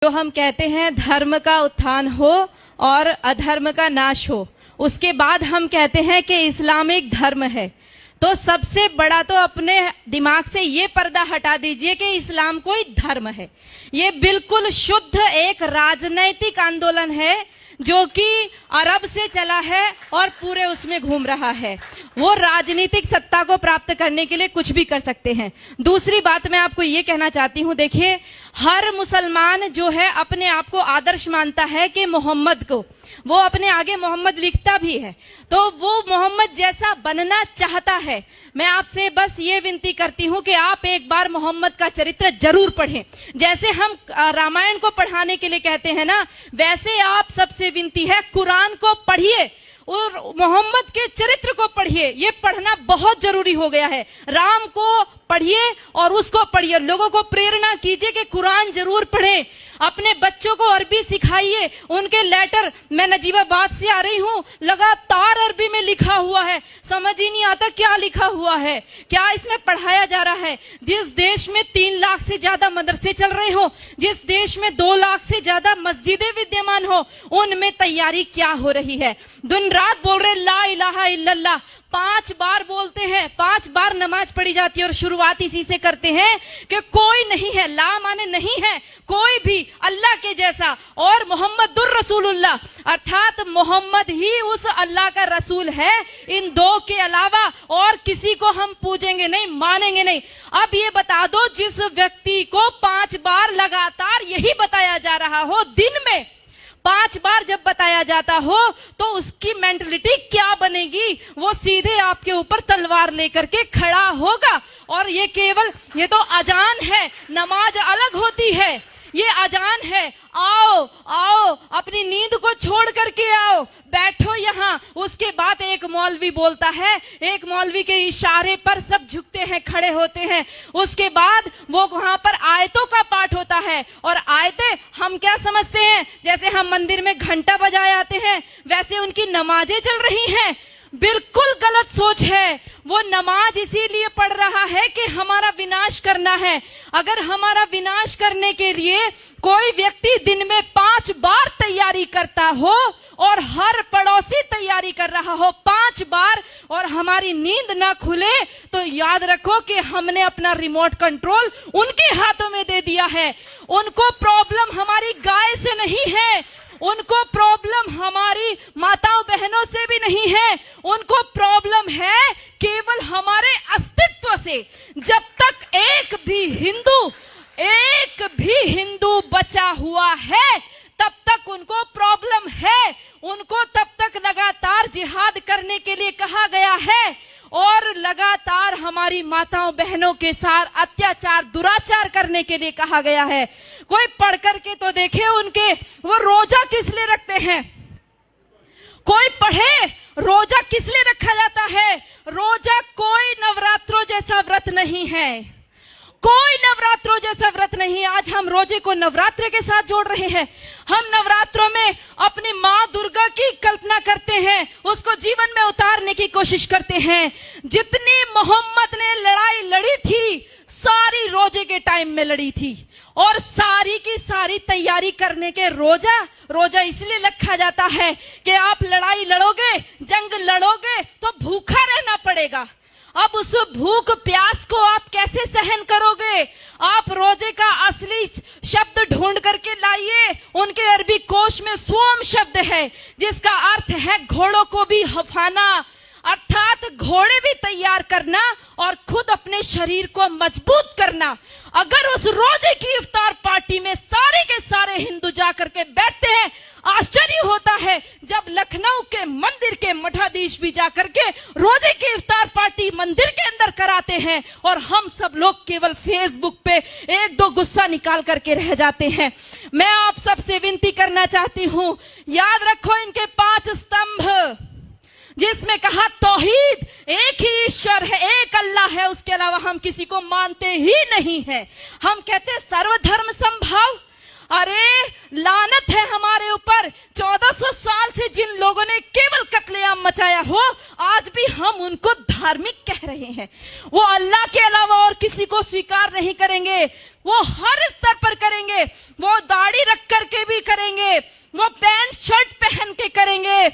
जो हम कहते हैं धर्म का उत्थान हो और अधर्म का नाश हो, उसके बाद हम कहते हैं कि इस्लाम एक धर्म है। तो सबसे बड़ा तो अपने दिमाग से ये पर्दा हटा दीजिए कि इस्लाम कोई धर्म है। ये बिल्कुल शुद्ध एक राजनैतिक आंदोलन है जो कि अरब से चला है और पूरे उसमें घूम रहा है। वो राजनीतिक सत्ता को प्राप्त करने के लिए कुछ भी कर सकते हैं। दूसरी बात मैं आपको ये कहना चाहती हूँ, देखिए हर मुसलमान जो है अपने आप को आदर्श मानता है कि मोहम्मद को, वो अपने आगे मोहम्मद लिखता भी है, तो वो मोहम्मद जैसा बनना चाहता है। मैं आपसे बस ये विनती करती हूँ कि आप एक बार मोहम्मद का चरित्र जरूर पढ़ें। जैसे हम रामायण को पढ़ाने के लिए कहते हैं ना, वैसे आप सबसे विनती है कुरान को पढ़िए और मोहम्मद के चरित्र को पढ़िए। ये पढ़ना बहुत जरूरी हो गया है। राम को पढ़िए और उसको पढ़िए। लोगों को प्रेरणा कीजिए कि कुरान जरूर पढ़ें। अपने बच्चों को अरबी सिखाइए। उनके लेटर, मैं नजीबाबाद से आ रही हूँ, लगातार अरबी में लिखा हुआ है, समझ ही नहीं आता क्या लिखा हुआ है, क्या इसमें पढ़ाया जा रहा है। जिस देश में 3 लाख से ज्यादा मदरसे चल रहे हो, जिस देश में 2 लाख से ज्यादा मस्जिदें विद्यमान हो, उनमें तैयारी क्या हो रही है। दिन रात बोल रहे ला इलाहा इल्लल्लाह, 5 बार बोलते हैं, 5 बार नमाज पढ़ी जाती है और शुरुआत इसी से करते हैं कि कोई नहीं है, ला माने नहीं है कोई भी अल्लाह के जैसा, और मोहम्मदुर रसूलुल्लाह अर्थात मोहम्मद ही उस अल्लाह का रसूल है। इन 2 के अलावा और किसी को हम पूजेंगे नहीं, मानेंगे नहीं। अब ये बता दो, जिस व्यक्ति को 5 बार लगातार यही बताया जा रहा हो, दिन में 5 बार जब बताया जाता हो, तो उसकी मेंटलिटी क्या बनेगी। वो सीधे आपके ऊपर तलवार लेकर के खड़ा होगा। और ये केवल, ये तो अजान है, नमाज अलग होती है, ये अजान है। आओ आओ, अपनी नींद को छोड़ करके आओ, बैठो यहाँ। उसके बाद एक मौलवी बोलता है, एक मौलवी के इशारे पर सब झुकते हैं, खड़े होते हैं। उसके बाद वो वहां पर आयतों का पाठ होता है, और आयतें हम क्या समझते हैं, जैसे हम मंदिर में घंटा बजाए आते हैं, वैसे उनकी नमाजें चल रही हैं। बिल्कुल गलत सोच है। वो नमाज इसीलिए पढ़ रहा है कि हमारा विनाश करना है। अगर हमारा विनाश करने के लिए कोई व्यक्ति दिन में 5 बार तैयारी करता हो और हर पड़ोसी तैयारी कर रहा हो 5 बार, और हमारी नींद ना खुले, तो याद रखो कि हमने अपना रिमोट कंट्रोल उनके हाथों में दे दिया है। उनको प्रॉब्लम हमारी गाय से नहीं है, उनको प्रॉब्लम हमारी माताओं बहनों से भी नहीं है, उनको प्रॉब्लम है केवल हमारे अस्तित्व से। जब तक एक भी हिंदू बचा हुआ है, तब तक उनको प्रॉब्लम है। उनको तब तक लगातार जिहाद करने के लिए कहा गया है, और लगातार हमारी माताओं बहनों के साथ अत्याचार दुराचार करने के लिए कहा गया है। कोई पढ़ करके तो देखे उनके, वो रोजा किस लिए रखते हैं, कोई पढ़े रोजा किस लिए रखा जाता है। रोजा कोई नवरात्रों जैसा व्रत नहीं है, कोई नवरात्रों जैसा व्रत नहीं। आज हम रोजे को नवरात्रे के साथ जोड़ रहे हैं। हम नवरात्रों में अपनी माँ दुर्गा की कल्पना करते हैं, उसको जीवन में उतारने की कोशिश करते हैं। जितनी मोहम्मद ने लड़ाई लड़ी थी, सारी रोजे के टाइम में लड़ी थी, और सारी की सारी तैयारी करने के रोजा इसलिए रखा जाता है कि आप लड़ाई लड़ोगे, जंग लड़ोगे तो भूखा रहना पड़ेगा। अब उस भूख प्यास को आप कैसे सहन करोगे। आप रोजे का असली शब्द ढूंढ करके लाइए। उनके अरबी कोश में सोम शब्द है, जिसका अर्थ है घोड़ों को भी हफाना, अर्थात घोड़े भी तैयार करना और खुद अपने शरीर को मजबूत करना। अगर उस रोजे की इफ्तार पार्टी में सारे के सारे हिंदू जाकर के बैठते हैं, आश्चर्य होता है जब लखनऊ के मंदिर के मठाधीश भी जाकर के रोजे की इफ्तार पार्टी मंदिर के अंदर कराते हैं, और हम सब लोग केवल फेसबुक पे 1-2 गुस्सा निकाल करके रह जाते हैं। मैं आप सबसे विनती करना चाहती हूँ, याद रखो इनके 5 स्तंभ, जिसमें कहा तौहीद, एक ही ईश्वर है, एक अल्लाह है, उसके अलावा हम किसी को मानते ही नहीं है। हम कहते सर्वधर्म संभाव। अरे लानत है हमारे ऊपर। 1400 साल से जिन लोगों ने केवल कत्लेआम मचाया हो, आज भी हम उनको धार्मिक कह रहे हैं। वो अल्लाह के अलावा और किसी को स्वीकार नहीं करेंगे। वो हर स्तर पर करेंगे। वो दाढ़ी रख करके भी करेंगे, वो पैंट शर्ट पहन के करेंगे,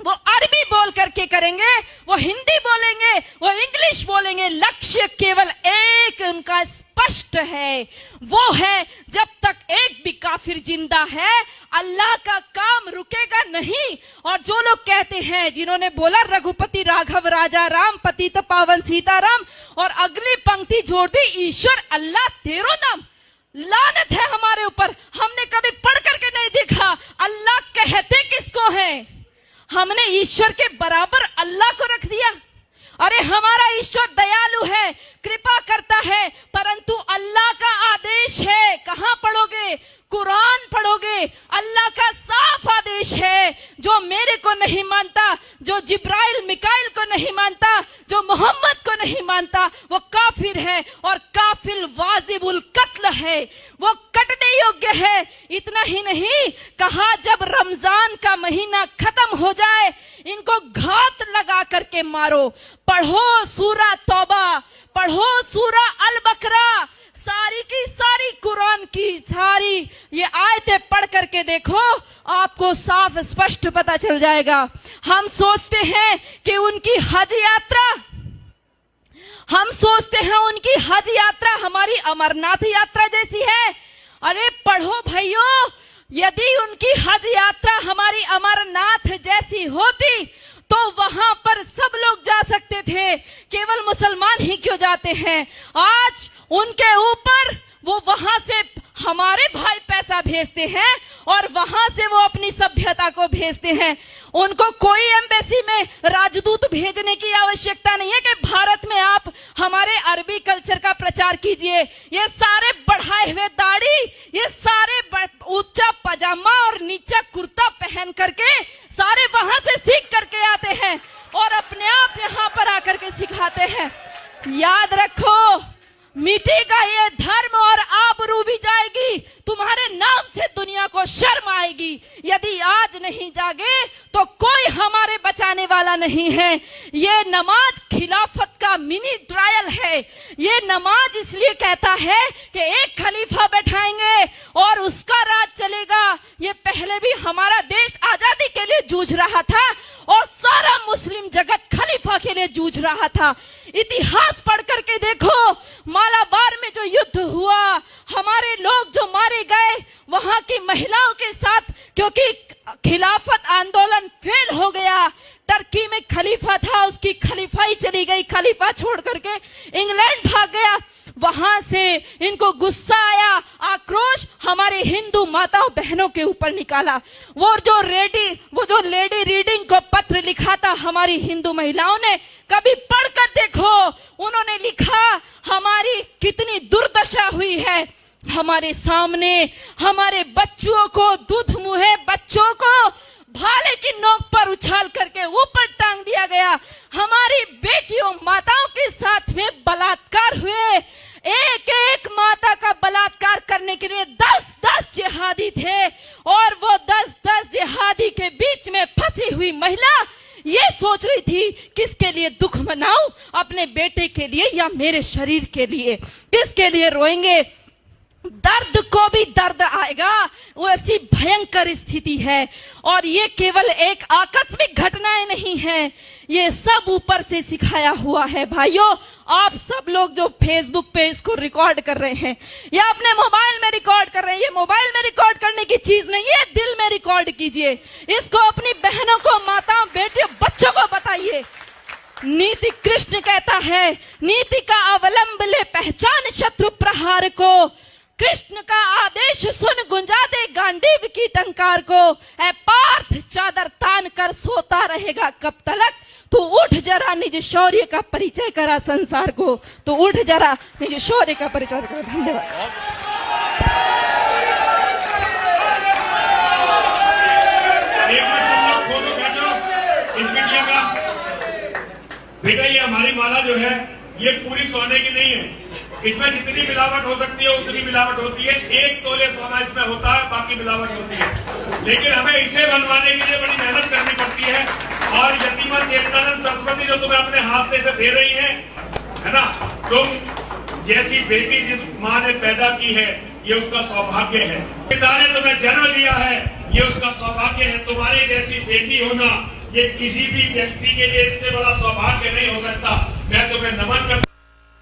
वो अरबी बोल करके करेंगे, वो हिंदी बोलेंगे, वो इंग्लिश बोलेंगे। लक्ष्य केवल एक उनका स्पष्ट है, वो है जब तक एक भी काफिर जिंदा है अल्लाह का काम रुकेगा नहीं। और जो लोग कहते हैं, जिन्होंने बोला रघुपति राघव राजा राम पतित पावन सीताराम, और अगली पंक्ति जोड़ दी ईश्वर अल्लाह तेरो नाम, लानत है हमारे ऊपर। हमने कभी पढ़ करके नहीं देखा अल्लाह कहते किसको है। हमने ईश्वर के बराबर अल्लाह को रख दिया। अरे हमारा ईश्वर दयालु है, कृपा करता है, परंतु अल्लाह का आदेश है। कहां पढ़ोगे? कुरान पढ़ोगे। अल्लाह का साफ आदेश है, जो मेरे को नहीं मानता, जो जिब्राइल मिकाइल को नहीं मानता, जो मोहम्मद को नहीं मानता, वो काफिर है और काफिर वाजिबुल कत्ल है, वो कटने योग्य है। इतना ही नहीं कहा, जब रमजान का महीना खत्म हो जाए इनको घात लगा करके मारो। पढ़ो सूरा तौबा, पढ़ो सूरा अल बकरा, सारी की सारी कुरान की सारी ये आयतें पढ़ करके देखो, आपको साफ स्पष्ट पता चल जाएगा। हम सोचते हैं कि उनकी हज यात्रा, हम सोचते हैं उनकी हज यात्रा हमारी अमरनाथ यात्रा जैसी है। अरे पढ़ो भाइयों, यदि उनकी हज यात्रा हमारी अमरनाथ जैसी होती तो वहां पर सब लोग जा सकते थे, केवल मुसलमान ही क्यों जाते हैं? आज उनके ऊपर वो वहां से हमारे भाई पैसा भेजते हैं और वहां से वो अपनी सभ्यता को भेजते हैं। उनको कोई एम्बेसी में राजदूत भेजने की आवश्यकता नहीं है कि भारत में आप हमारे अरबी कल्चर का प्रचार कीजिए। ये सारे बढ़ाए हुए दाढ़ी, ये सारे ऊंचा पजामा और नीचा कुर्ता पहन करके सारे वहां से सीख करके आते हैं और अपने आप यहाँ पर आकर के सिखाते हैं। याद रखो, मिटेगा ये धर्म और आबरू भी जाएगी, तुम्हारे नाम से दुनिया को शर्म आएगी। यदि आज नहीं जागे तो कोई हमारे बचाने वाला नहीं है। ये नमाज खिलाफत का मिनी ट्रायल है। ये नमाज इसलिए कहता है कि एक खलीफा बैठाएंगे और उसका राज चलेगा। ये पहले भी हमारा देश आजादी के लिए जूझ रहा था और सारा मुस्लिम जगत खलीफा के लिए जूझ रहा था। इतिहास पढ़ करके देखो, मालाबार में जो युद्ध हुआ, हमारे लोग जो मारे गए, वहां की महिलाओं के साथ, क्योंकि खिलाफत आंदोलन फेल हो गया। टर्की में खलीफा था, उसकी खलीफाई चली गई, खलीफा छोड़ करके इंग्लैंड भाग गया। वहां से इनको गुस्सा आया, आक्रोश हमारे हिंदू माताओं बहनों के ऊपर निकाला। वो जो लेडी रीडिंग को पत्र लिखा था हमारी हिंदू महिलाओं ने, कभी पढ़कर देखो, उन्होंने लिखा हमारी कितनी दुर्दशा हुई है। हमारे सामने हमारे बच्चों को, दूध मुहे बच्चों को भाले की नोक पर उछाल करके ऊपर टांग दिया गया। हमारी बेटियों माताओं के साथ में बलात्कार हुए। एक एक माता का बलात्कार करने के लिए 10-10 जिहादी थे और वो 10-10 जिहादी के बीच में फंसी हुई महिला ये सोच रही थी किसके लिए दुख मनाऊं, अपने बेटे के लिए या मेरे शरीर के लिए, किसके लिए रोएंगे। दर्द को भी दर्द आएगा, वो ऐसी भयंकर स्थिति है। और ये केवल एक आकस्मिक घटनाएं नहीं है, ये सब ऊपर से सिखाया हुआ है। भाइयों, आप सब लोग जो फेसबुक पे इसको रिकॉर्ड कर रहे हैं या अपने मोबाइल में रिकॉर्ड कर रहे हैं, ये मोबाइल में रिकॉर्ड करने की चीज नहीं है, दिल में रिकॉर्ड कीजिए। इसको अपनी बहनों को, माताओं, बेटियों, बच्चों को बताइए। नीति कृष्ण कहता है, नीति का अवलंब ले पहचान शत्रु प्रहार को। कृष्ण का आदेश सुन गुंजा दे गांडीव की टंकार को। ऐ पार्थ चादर तान कर सोता रहेगा कब तलक, तू उठ जरा निज शौर्य का परिचय करा संसार को। तो उठ जरा निज शौर्य का परिचय करा। धन्यवाद। बेटा, ये हमारी माला जो है ये पूरी सोने की नहीं है, इसमें जितनी मिलावट हो सकती है उतनी मिलावट होती है। 1 तोले सोना इसमें होता है, बाकी मिलावट होती है। लेकिन हमें इसे बनवाने के लिए बड़ी मेहनत करनी पड़ती है। और यतीमा चेतनानंद सरस्वती जो तुम्हें अपने हाथ से इसे दे रही है ना, तुम जैसी बेटी जिस माँ ने पैदा की है ये उसका सौभाग्य है। पिता ने तुम्हें जन्म दिया है ये उसका सौभाग्य है। तुम्हारे जैसी बेटी होना ये किसी भी व्यक्ति के लिए इससे बड़ा सौभाग्य नहीं हो सकता। मैं तुम्हें नमन करता